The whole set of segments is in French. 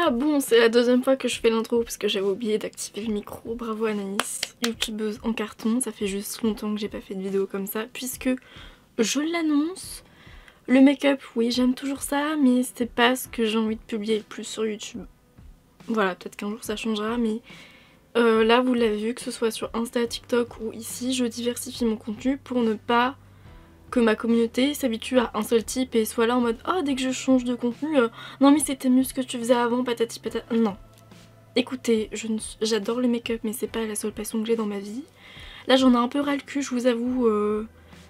Voilà, bon, c'est la deuxième fois que je fais l'intro parce que j'avais oublié d'activer le micro. Bravo Anaïs, youtubeuse en carton. Ça fait juste longtemps que j'ai pas fait de vidéo comme ça puisque je l'annonce. Le make-up, oui, j'aime toujours ça, mais c'est pas ce que j'ai envie de publier le plus sur YouTube. Voilà, peut-être qu'un jour ça changera, mais là vous l'avez vu, que ce soit sur Insta, TikTok ou ici, je diversifie mon contenu pour ne pas que ma communauté s'habitue à un seul type et soit là en mode oh dès que je change de contenu, non mais c'était mieux ce que tu faisais avant, patati patata. Non. Écoutez, j'adore le make-up mais c'est pas la seule passion que j'ai dans ma vie. Là j'en ai un peu ras le cul, je vous avoue,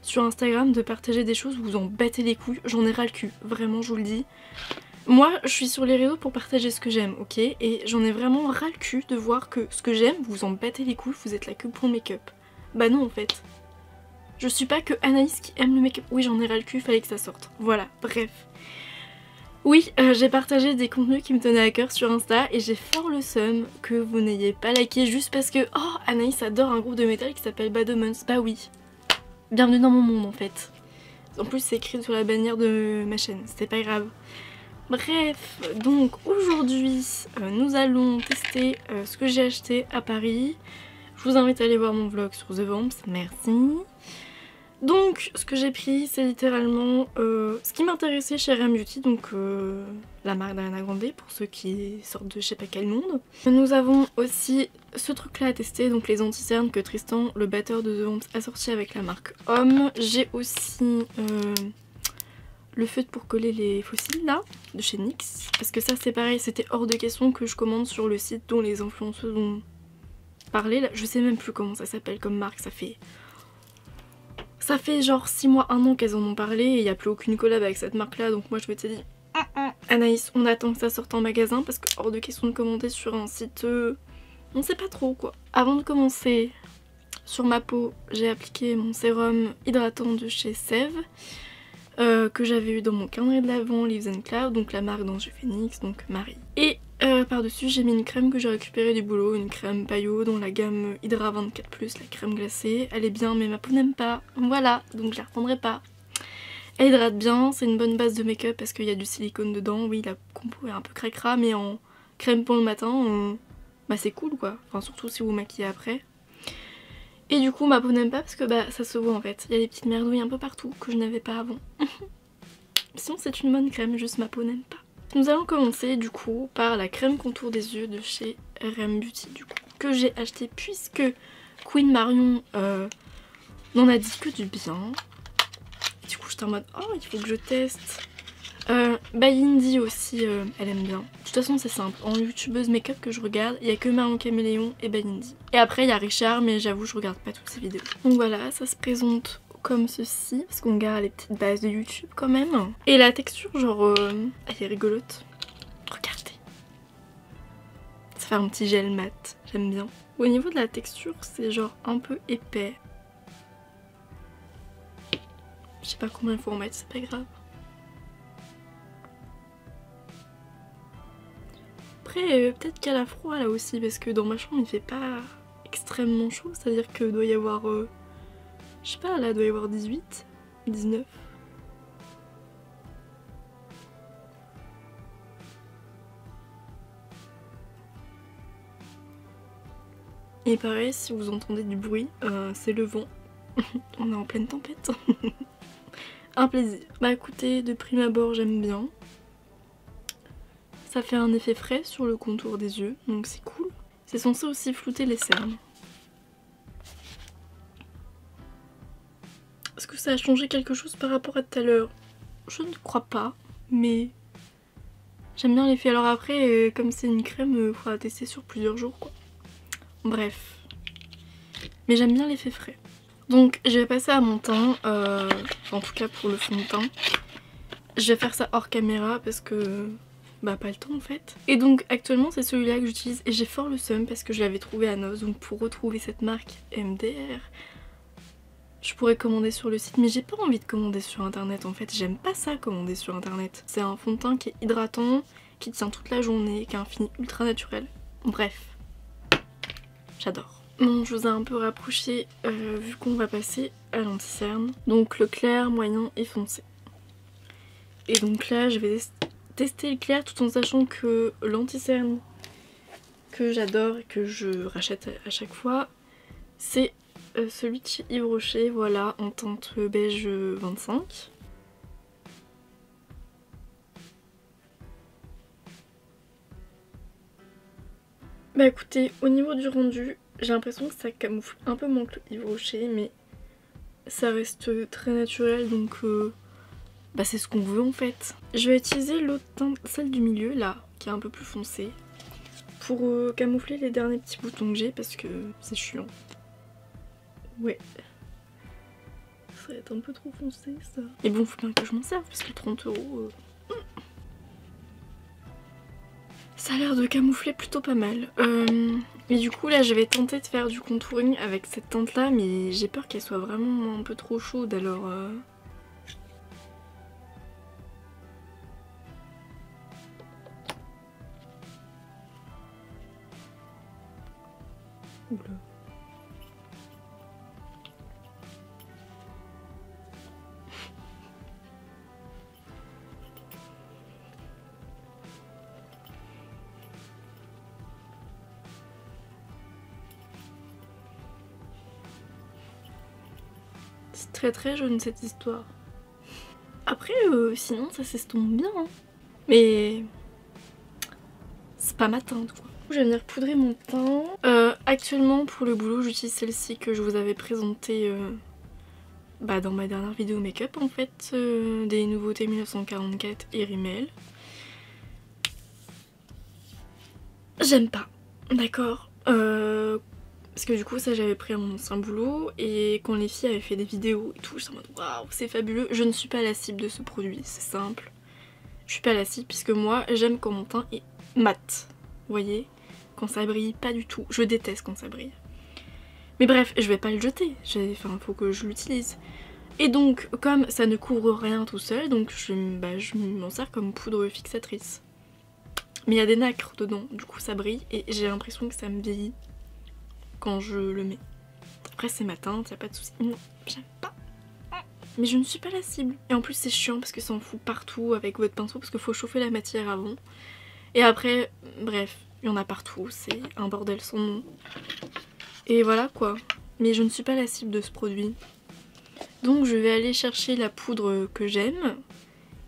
sur Instagram de partager des choses où vous en battez les couilles. J'en ai ras le cul, vraiment je vous le dis. Moi je suis sur les réseaux pour partager ce que j'aime, ok? Et j'en ai vraiment ras le cul de voir que ce que j'aime, vous en battez les couilles, vous êtes là que pour le make-up. Bah non en fait. Je suis pas que Anaïs qui aime le make-up. Oui, j'en ai ras le cul, fallait que ça sorte. Voilà, bref. Oui, j'ai partagé des contenus qui me tenaient à cœur sur Insta et j'ai fort le seum que vous n'ayez pas liké juste parce que oh, Anaïs adore un groupe de métal qui s'appelle Bad Omens. Bah oui. Bienvenue dans mon monde en fait. En plus, c'est écrit sur la bannière de ma chaîne, c'était pas grave. Bref, donc aujourd'hui, nous allons tester ce que j'ai acheté à Paris. Je vous invite à aller voir mon vlog sur The Vamps, merci. Donc ce que j'ai pris c'est littéralement ce qui m'intéressait chez RM Beauty, donc la marque d'Ariana Grande pour ceux qui sortent de je sais pas quel monde. Nous avons aussi ce truc là à tester, donc les anti-cernes que Tristan, le batteur de The Vamps, a sorti avec la marque Homme. J'ai aussi le feutre pour coller les fossiles là, de chez NYX. Parce que ça c'est pareil, c'était hors de question que je commande sur le site dont les influenceuses ont parlé. Là, je sais même plus comment ça s'appelle comme marque, ça fait genre 6 mois, 1 an qu'elles en ont parlé et il n'y a plus aucune collab avec cette marque là, donc moi je m'étais dit Anaïs, on attend que ça sorte en magasin parce que hors de question de commander sur un site, on sait pas trop quoi. Avant de commencer, sur ma peau, j'ai appliqué mon sérum hydratant de chez Sève que j'avais eu dans mon carnet de lavant Leaves and Cloud, donc la marque dont j'ai fait NYX, donc Marie. Et par-dessus j'ai mis une crème que j'ai récupérée du boulot, une crème paillot dans la gamme Hydra 24+, la crème glacée. Elle est bien mais ma peau n'aime pas, voilà, donc je la reprendrai pas. Elle hydrate bien, c'est une bonne base de make-up parce qu'il y a du silicone dedans. Oui, la compo est un peu cracra mais en crème pour le matin, bah c'est cool quoi, enfin surtout si vous maquillez après. Et du coup ma peau n'aime pas parce que bah ça se voit en fait, il y a des petites merdouilles un peu partout que je n'avais pas avant. Sinon c'est une bonne crème, juste ma peau n'aime pas. Nous allons commencer du coup par la crème contour des yeux de chez RM Beauty du coup, que j'ai acheté puisque Queen Marion n'en a dit que du bien. Et du coup j'étais en mode oh il faut que je teste. By Indy aussi elle aime bien. De toute façon c'est simple, en youtubeuse make-up que je regarde, il n'y a que Marion Caméléon et By Indy. Et après il y a Richard mais j'avoue je regarde pas toutes ses vidéos. Donc voilà, ça se présente comme ceci, parce qu'on garde les petites bases de YouTube quand même. Et la texture genre elle est rigolote. Regardez. Ça fait un petit gel mat, j'aime bien. Au niveau de la texture c'est genre un peu épais. Je sais pas combien il faut en mettre, c'est pas grave. Après peut-être qu'elle a froid là aussi parce que dans ma chambre il fait pas extrêmement chaud, c'est à dire que doit y avoir je sais pas, là doit y avoir 18, 19. Et pareil, si vous entendez du bruit, c'est le vent. On est en pleine tempête. Un plaisir. Bah écoutez, de prime abord j'aime bien. Ça fait un effet frais sur le contour des yeux, donc c'est cool. C'est censé aussi flouter les cernes. Est-ce que ça a changé quelque chose par rapport à tout à l'heure? Je ne crois pas, mais j'aime bien l'effet. Alors après, comme c'est une crème, il faudra tester sur plusieurs jours quoi. Bref. Mais j'aime bien l'effet frais. Donc je vais passer à mon teint, en tout cas pour le fond de teint. Je vais faire ça hors caméra parce que bah pas le temps en fait. Et donc actuellement c'est celui-là que j'utilise et j'ai fort le seum parce que je l'avais trouvé à Noz. Donc pour retrouver cette marque MDR, je pourrais commander sur le site, mais j'ai pas envie de commander sur internet en fait. J'aime pas ça commander sur internet. C'est un fond de teint qui est hydratant, qui tient toute la journée, qui a un fini ultra naturel. Bref, j'adore. Bon, je vous ai un peu rapproché vu qu'on va passer à l'anti-cerne. Donc le clair, moyen et foncé. Et donc là je vais tester le clair tout en sachant que l'anti-cerne que j'adore et que je rachète à chaque fois, c'est celui de chez Yves Rocher, voilà, en teinte beige 25. Bah écoutez, au niveau du rendu, j'ai l'impression que ça camoufle un peu moins que le Yves Rocher, mais ça reste très naturel, donc bah c'est ce qu'on veut en fait. Je vais utiliser l'autre teinte, celle du milieu là, qui est un peu plus foncée, pour camoufler les derniers petits boutons que j'ai parce que c'est chiant. Ouais. Ça va être un peu trop foncé ça. Mais bon, faut bien que je m'en serve parce que 30 €. Ça a l'air de camoufler plutôt pas mal. Et du coup là je vais tenter de faire du contouring avec cette teinte là, mais j'ai peur qu'elle soit vraiment un peu trop chaude alors... Oula. C'est très très jaune cette histoire. Après sinon ça s'estompe bien hein. Mais c'est pas ma teinte quoi. Je vais venir poudrer mon teint. Actuellement pour le boulot j'utilise celle-ci que je vous avais présentée dans ma dernière vidéo make-up en fait, des nouveautés 1944 et Rimmel. J'aime pas, d'accord, parce que du coup ça j'avais pris à mon ancien boulot et quand les filles avaient fait des vidéos et tout, j'étais en mode waouh c'est fabuleux. Je ne suis pas la cible de ce produit, c'est simple. Je suis pas la cible puisque moi j'aime quand mon teint est mat, vous voyez, quand ça brille pas du tout, je déteste quand ça brille. Mais bref, je vais pas le jeter, enfin faut que je l'utilise. Et donc comme ça ne couvre rien tout seul, donc je m'en sers comme poudre fixatrice. Mais il y a des nacres dedans, du coup ça brille et j'ai l'impression que ça me vieillit quand je le mets. Après c'est ma teinte, y a pas de soucis. Non, j'aime pas. Mais je ne suis pas la cible. Et en plus c'est chiant parce que ça en fout partout avec votre pinceau parce qu'il faut chauffer la matière avant. Et après, bref, il y en a partout, c'est un bordel sans nom. Et voilà quoi. Mais je ne suis pas la cible de ce produit. Donc je vais aller chercher la poudre que j'aime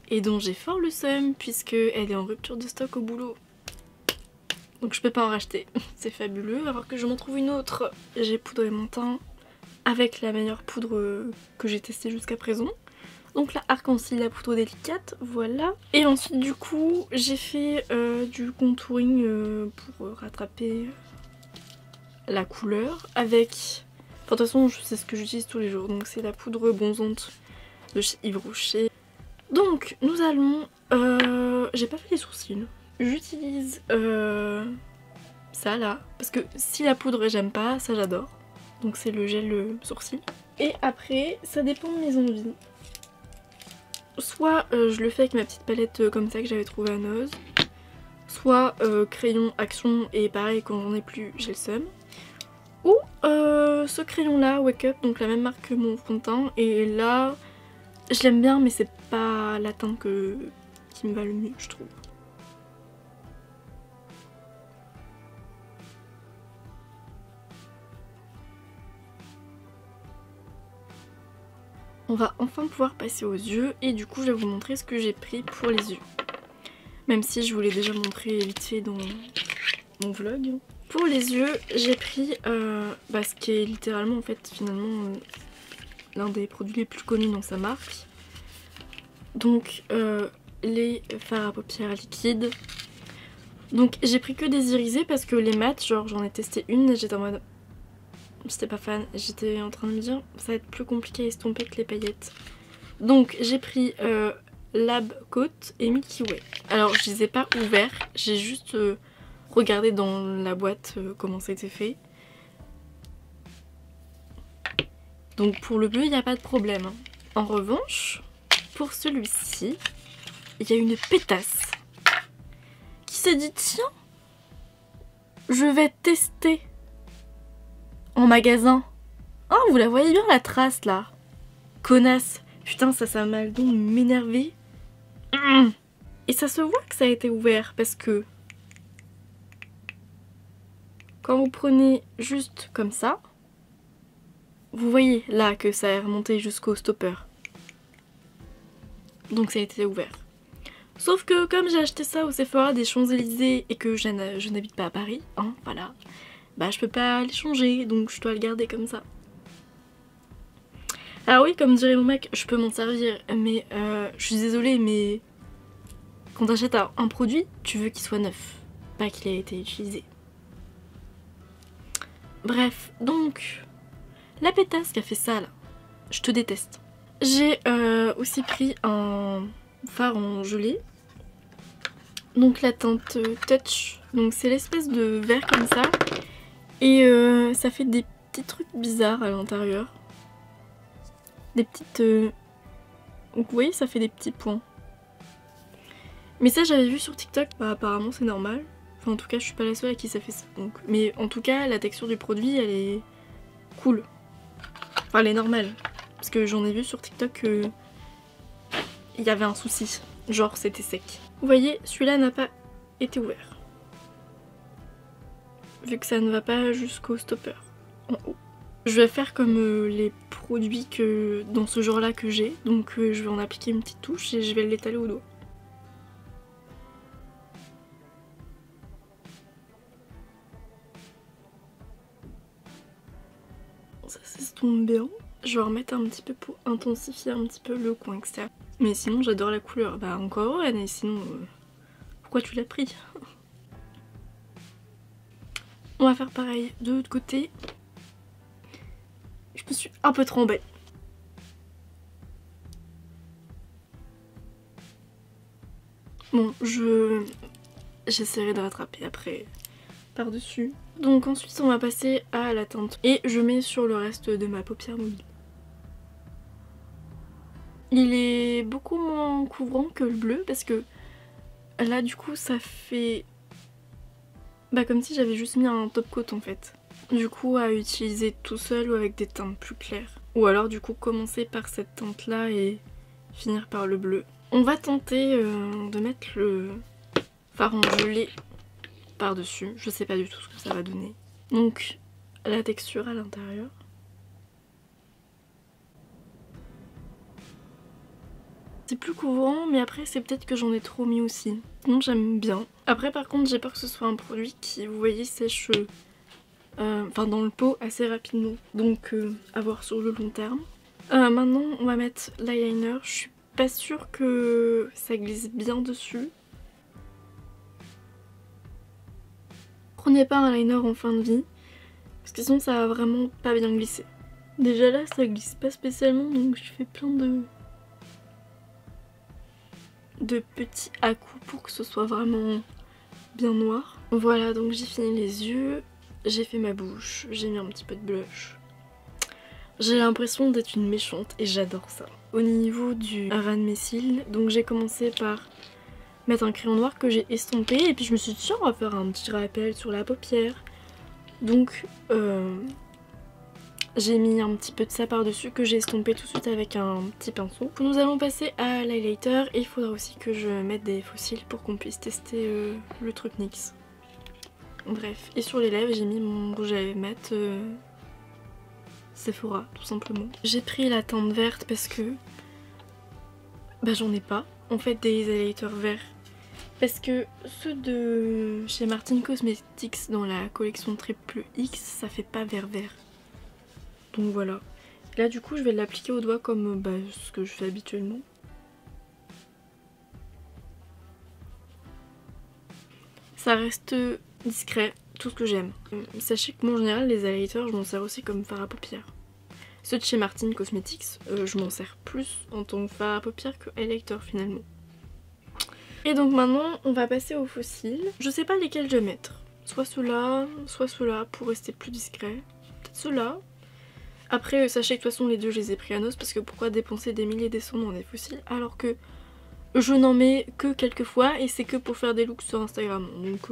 et dont j'ai fort le seum puisque elle est en rupture de stock au boulot. Donc je peux pas en racheter. C'est fabuleux, alors que je m'en trouve une autre. J'ai poudré mon teint avec la meilleure poudre que j'ai testée jusqu'à présent. Donc la Arc-en-Ciel, la poudre délicate, voilà. Et ensuite du coup j'ai fait du contouring pour rattraper la couleur avec... Enfin, de toute façon c'est ce que j'utilise tous les jours, donc c'est la poudre bronzante de chez Yves Rocher. Donc nous allons... j'ai pas fait les sourcils. J'utilise ça là, parce que si la poudre j'aime pas, ça j'adore. Donc c'est le gel sourcil. Et après, ça dépend de mes envies. Soit je le fais avec ma petite palette comme ça que j'avais trouvée à Noz. Soit crayon action et pareil quand j'en ai plus j'ai le seum. Ou ce crayon là, Wake Up, donc la même marque que mon fond de teint. Et là, je l'aime bien mais c'est pas la teinte qui me va le mieux je trouve. On va enfin pouvoir passer aux yeux et du coup je vais vous montrer ce que j'ai pris pour les yeux. Même si je vous l'ai déjà montré vite fait dans mon vlog. Pour les yeux j'ai pris ce qui est littéralement en fait finalement l'un des produits les plus connus dans sa marque. Donc les fards à paupières liquides. Donc j'ai pris que des irisés parce que les mats, genre j'en ai testé une et j'étais en mode... J'étais pas fan, j'étais en train de me dire ça va être plus compliqué à estomper que les paillettes. Donc j'ai pris Lab Coat et Milky Way. Alors je les ai pas ouverts, j'ai juste regardé dans la boîte comment c'était fait. Donc pour le bleu il n'y a pas de problème. En revanche, pour celui-ci, il y a une pétasse qui s'est dit tiens, je vais tester en magasin. Oh, vous la voyez bien la trace là. Connasse. Putain, ça m'a donc m'énerver. Et ça se voit que ça a été ouvert parce que quand vous prenez juste comme ça, vous voyez là que ça est remonté jusqu'au stopper. Donc ça a été ouvert. Sauf que comme j'ai acheté ça au Sephora des Champs-Élysées et que je n'habite pas à Paris, hein, voilà, bah je peux pas les changer, donc je dois le garder comme ça. Alors oui, comme dirait mon mec, je peux m'en servir, mais je suis désolée, mais quand t'achètes un produit, tu veux qu'il soit neuf, pas qu'il ait été utilisé. Bref, donc, la pétasse qui a fait ça là, je te déteste. J'ai aussi pris un fard en gelée, donc la teinte Touch, donc c'est l'espèce de vert comme ça, et ça fait des petits trucs bizarres à l'intérieur. Des petites... Donc vous voyez, ça fait des petits points. Mais ça j'avais vu sur TikTok, bah apparemment c'est normal. Enfin en tout cas je suis pas la seule à qui ça fait ça. Donc... Mais en tout cas la texture du produit elle est cool. Enfin elle est normale. Parce que j'en ai vu sur TikTok que il y avait un souci. Genre c'était sec. Vous voyez, celui-là n'a pas été ouvert. Vu que ça ne va pas jusqu'au stopper en haut. Je vais faire comme les produits que dans ce genre là que j'ai, donc je vais en appliquer une petite touche et je vais l'étaler au doigt. Ça s'estompe bien. Je vais en remettre un petit peu pour intensifier un petit peu le coin extérieur. Mais sinon j'adore la couleur. Bah encore heureux Anne, sinon pourquoi tu l'as pris? On va faire pareil de l'autre côté. Je me suis un peu trop emballée. Bon, j'essaierai de rattraper après par-dessus. Donc ensuite on va passer à la teinte. Et je mets sur le reste de ma paupière mobile. Il est beaucoup moins couvrant que le bleu parce que là du coup ça fait... Bah comme si j'avais juste mis un top coat en fait. Du coup à utiliser tout seul ou avec des teintes plus claires. Ou alors du coup commencer par cette teinte là et finir par le bleu. On va tenter de mettre le fard en gelée par-dessus. Je sais pas du tout ce que ça va donner. Donc la texture à l'intérieur. C'est plus couvrant mais après c'est peut-être que j'en ai trop mis aussi. Sinon j'aime bien. Après par contre j'ai peur que ce soit un produit qui vous voyez sèche enfin dans le pot assez rapidement. Donc à voir sur le long terme. Maintenant on va mettre l'eyeliner. Je suis pas sûre que ça glisse bien dessus. Prenez pas un liner en fin de vie parce que sinon ça va vraiment pas bien glisser. Déjà là ça glisse pas spécialement donc je fais plein de petits à-coups pour que ce soit vraiment bien noir. Voilà, donc j'ai fini les yeux, j'ai fait ma bouche, j'ai mis un petit peu de blush. J'ai l'impression d'être une méchante et j'adore ça. Au niveau du ras de mes cils, donc j'ai commencé par mettre un crayon noir que j'ai estompé et puis je me suis dit tiens on va faire un petit rappel sur la paupière. Donc j'ai mis un petit peu de ça par dessus que j'ai estompé tout de suite avec un petit pinceau. Nous allons passer à l'highlighter et il faudra aussi que je mette des faux cils pour qu'on puisse tester le truc NYX. Bref, et sur les lèvres j'ai mis mon rouge à lèvres mat Sephora tout simplement. J'ai pris la teinte verte parce que bah j'en ai pas en fait des highlighters verts. Parce que ceux de chez Martin Cosmetics dans la collection Triple X ça fait pas vert vert. Donc voilà. Là du coup je vais l'appliquer au doigt comme ce que je fais habituellement. Ça reste discret, tout ce que j'aime. Sachez que moi en général les highlighters je m'en sers aussi comme fard à paupières. Ceux de chez Martin Cosmetics je m'en sers plus en tant que fard à paupières que highlighter finalement. Et donc maintenant on va passer aux faux cils. Je sais pas lesquels je vais mettre. Soit ceux-là pour rester plus discret. Peut-être ceux-là. Après sachez que de toute façon les deux je les ai pris à noce parce que pourquoi dépenser des milliers et des cents dans des faux cils alors que je n'en mets que quelques fois et c'est que pour faire des looks sur Instagram. Donc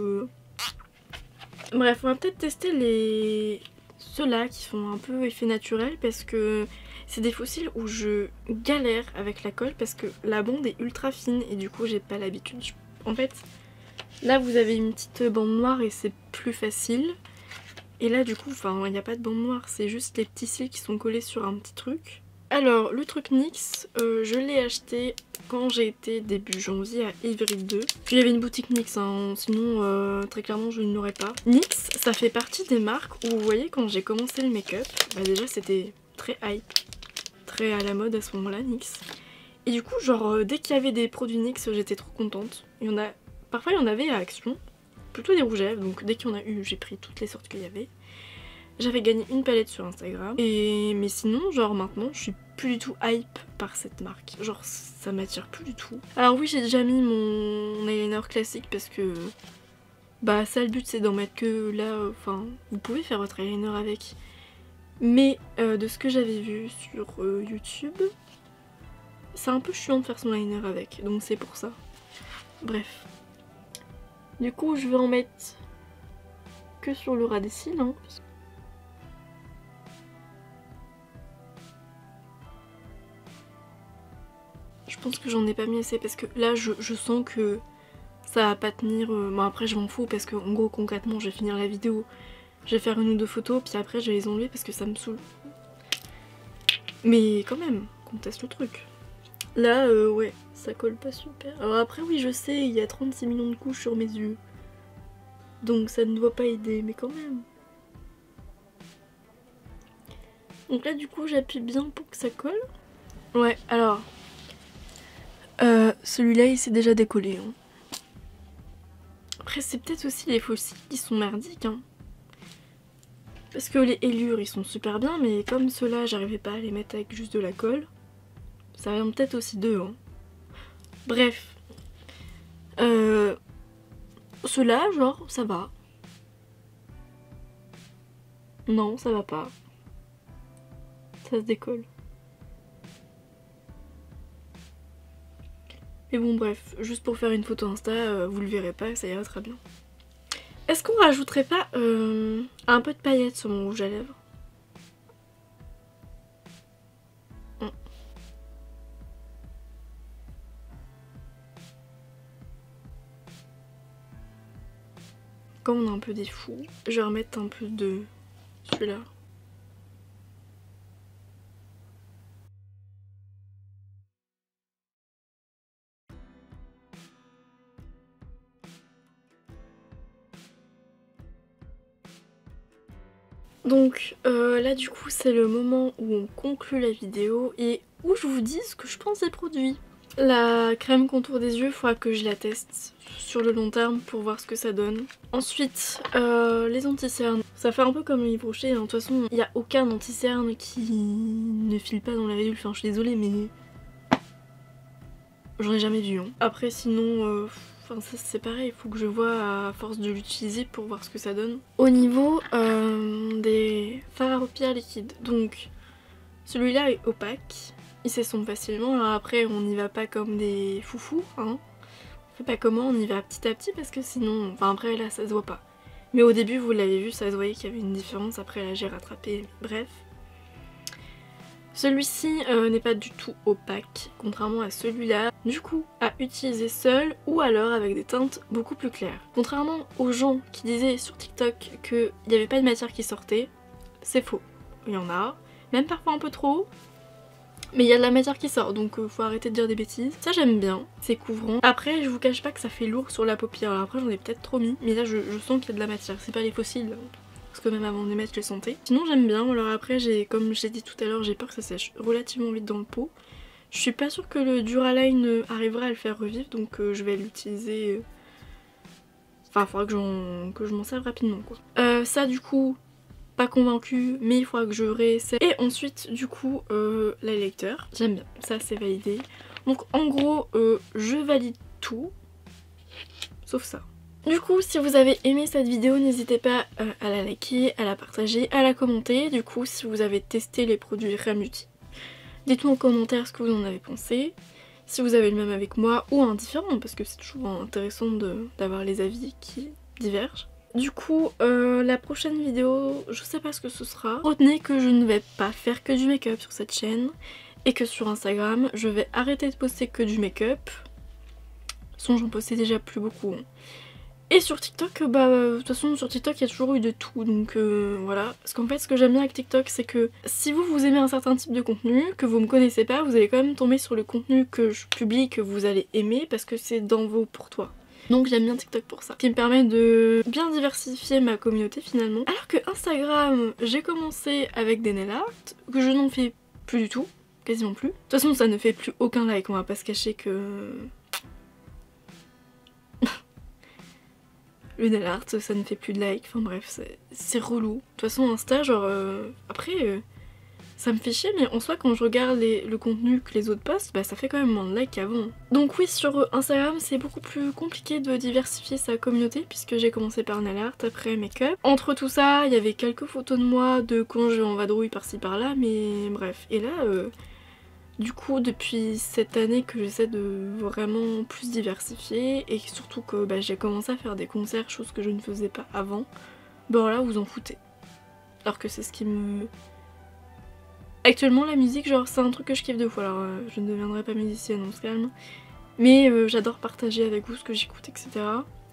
bref on va peut-être tester ceux-là qui font un peu effet naturel parce que C'est des faux cils où je galère avec la colle parce que la bande est ultra fine et du coup j'ai pas l'habitude. En fait, là vous avez une petite bande noire et c'est plus facile. Et là du coup, enfin il n'y a pas de bande noire, c'est juste les petits cils qui sont collés sur un petit truc. Alors le truc NYX, je l'ai acheté quand j'ai été début janvier à Ivry 2. Puis il y avait une boutique NYX, hein, sinon très clairement je ne l'aurais pas. NYX, ça fait partie des marques où vous voyez quand j'ai commencé le make-up, bah déjà c'était très hype, très à la mode à ce moment-là NYX. Et du coup genre dès qu'il y avait des produits NYX j'étais trop contente. Parfois il y en avait à Action, plutôt des rouges à lèvres, donc dès qu'il y en a eu j'ai pris toutes les sortes qu'il y avait. J'avais gagné une palette sur Instagram. Mais sinon, genre maintenant, je suis plus du tout hype par cette marque. Genre ça m'attire plus du tout. Alors oui, j'ai déjà mis mon eyeliner classique parce que... Bah ça, le but c'est d'en mettre que là, enfin, vous pouvez faire votre eyeliner avec. Mais de ce que j'avais vu sur YouTube, c'est un peu chiant de faire son eyeliner avec. Donc c'est pour ça. Bref. Du coup, je vais en mettre que sur le ras des cils, hein. Je pense que j'en ai pas mis assez parce que là je sens que ça va pas tenir. Bon après je m'en fous parce que en gros concrètement je vais finir la vidéo, je vais faire une ou deux photos puis après je vais les enlever parce que ça me saoule. Mais quand même, qu'on teste le truc. Là ouais, ça colle pas super. Alors après oui je sais, il y a 36 millions de couches sur mes yeux. Donc ça ne doit pas aider, mais quand même. Donc là du coup j'appuie bien pour que ça colle. Ouais alors... celui-là il s'est déjà décollé. Hein. Après c'est peut-être aussi les faux cils qui sont merdiques. Hein. Parce que les ailures ils sont super bien mais comme ceux-là j'arrivais pas à les mettre avec juste de la colle. Ça vient peut-être aussi d'eux. Hein. Bref. Ceux-là genre ça va. Non ça va pas. Ça se décolle. Mais bon bref, juste pour faire une photo Insta, vous le verrez pas, ça ira très bien. Est-ce qu'on rajouterait pas un peu de paillettes sur mon rouge à lèvres? Comme on a un peu des fous, je vais remettre un peu de celui-là. Donc là du coup c'est le moment où on conclut la vidéo et où je vous dis ce que je pense des produits. La crème contour des yeux, il faudra que je la teste sur le long terme pour voir ce que ça donne. Ensuite les anti-cernes, ça fait un peu comme Yves Rocher, hein. De toute façon il n'y a aucun anti-cerne qui ne file pas dans la rédule, enfin je suis désolée mais j'en ai jamais vu. Hein. Après sinon... Enfin ça c'est pareil, il faut que je vois à force de l'utiliser pour voir ce que ça donne. Au niveau des fards à paupières liquides, donc celui-là est opaque, il s'estompe facilement, alors après on n'y va pas comme des foufous, hein. On fait pas comment, on y va petit à petit parce que sinon, enfin après là ça se voit pas. Mais au début vous l'avez vu, ça se voyait qu'il y avait une différence, après là j'ai rattrapé, bref. Celui-ci n'est pas du tout opaque, contrairement à celui-là. Du coup, à utiliser seul ou alors avec des teintes beaucoup plus claires. Contrairement aux gens qui disaient sur TikTok qu'il n'y avait pas de matière qui sortait, c'est faux. Il y en a, même parfois un peu trop, mais il y a de la matière qui sort, donc faut arrêter de dire des bêtises. Ça j'aime bien, c'est couvrant. Après, je vous cache pas que ça fait lourd sur la paupière, alors après j'en ai peut-être trop mis, mais là je sens qu'il y a de la matière, c'est pas les fossiles. Parce que même avant de les mettre je les sentais. Sinon j'aime bien, alors après comme je l'ai dit tout à l'heure, j'ai peur que ça sèche relativement vite dans le pot. Je suis pas sûre que le Duraline arrivera à le faire revivre, donc je vais l'utiliser... Enfin il faudra que je m'en serve rapidement quoi. Ça du coup, pas convaincue, mais il faudra que je réessaye. Et ensuite du coup l'highlighter, j'aime bien, ça c'est validé. Donc en gros je valide tout, sauf ça. Du coup, si vous avez aimé cette vidéo, n'hésitez pas à la liker, à la partager, à la commenter. Du coup, si vous avez testé les produits Remuti, dites-moi en commentaire ce que vous en avez pensé. Si vous avez le même avec moi ou un différent, parce que c'est toujours intéressant d'avoir les avis qui divergent. Du coup, la prochaine vidéo, je sais pas ce que ce sera. Retenez que je ne vais pas faire que du make-up sur cette chaîne et que sur Instagram, je vais arrêter de poster que du make-up. De toute façon, j'en postais déjà plus beaucoup. Et sur TikTok, de toute façon sur TikTok il y a toujours eu de tout, donc voilà. Parce qu'en fait ce que j'aime bien avec TikTok c'est que si vous aimez un certain type de contenu, que vous me connaissez pas, vous allez quand même tomber sur le contenu que je publie que vous allez aimer parce que c'est dans vos pour toi. Donc j'aime bien TikTok pour ça, qui me permet de bien diversifier ma communauté finalement. Alors que Instagram, j'ai commencé avec des nail art, que je n'en fais plus du tout, quasiment plus. De toute façon ça ne fait plus aucun like, on va pas se cacher que... Le nail art, ça ne fait plus de like, enfin bref, c'est relou. De toute façon Insta, genre, après, ça me fait chier, mais en soi quand je regarde le contenu que les autres postent, bah ça fait quand même moins de likes qu'avant. Donc oui, sur Instagram, c'est beaucoup plus compliqué de diversifier sa communauté, puisque j'ai commencé par nail art, après make-up. Entre tout ça, il y avait quelques photos de moi, de quand je vais en vadrouille par-ci par-là, mais bref. Et là, du coup, depuis cette année que j'essaie de vraiment plus diversifier et surtout que j'ai commencé à faire des concerts, chose que je ne faisais pas avant, bon là vous en foutez. Alors que c'est ce qui me... Actuellement la musique, genre c'est un truc que je kiffe de fou, alors je ne deviendrai pas musicienne, on se calme. Mais j'adore partager avec vous ce que j'écoute, etc.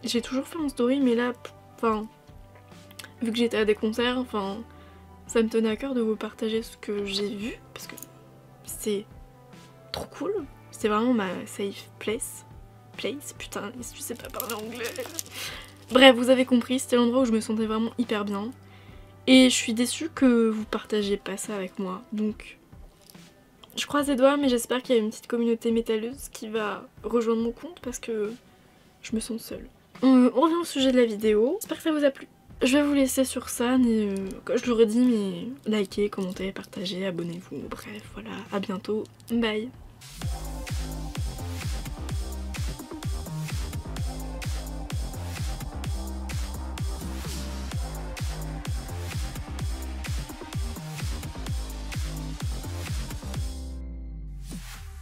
J'ai toujours fait en story, mais là, enfin, vu que j'étais à des concerts, enfin, ça me tenait à cœur de vous partager ce que j'ai vu, parce que c'est... trop cool, c'est vraiment ma safe place. Putain, si tu sais pas parler anglais. Bref, vous avez compris, c'était l'endroit où je me sentais vraiment hyper bien. Et je suis déçue que vous partagiez pas ça avec moi. Donc, je croise les doigts, mais j'espère qu'il y a une petite communauté métalleuse qui va rejoindre mon compte parce que je me sens seule. On revient au sujet de la vidéo. J'espère que ça vous a plu. Je vais vous laisser sur ça, mais comme je l'aurais dit, mais likez, commentez, partagez, abonnez-vous. Bref, voilà, à bientôt. Bye.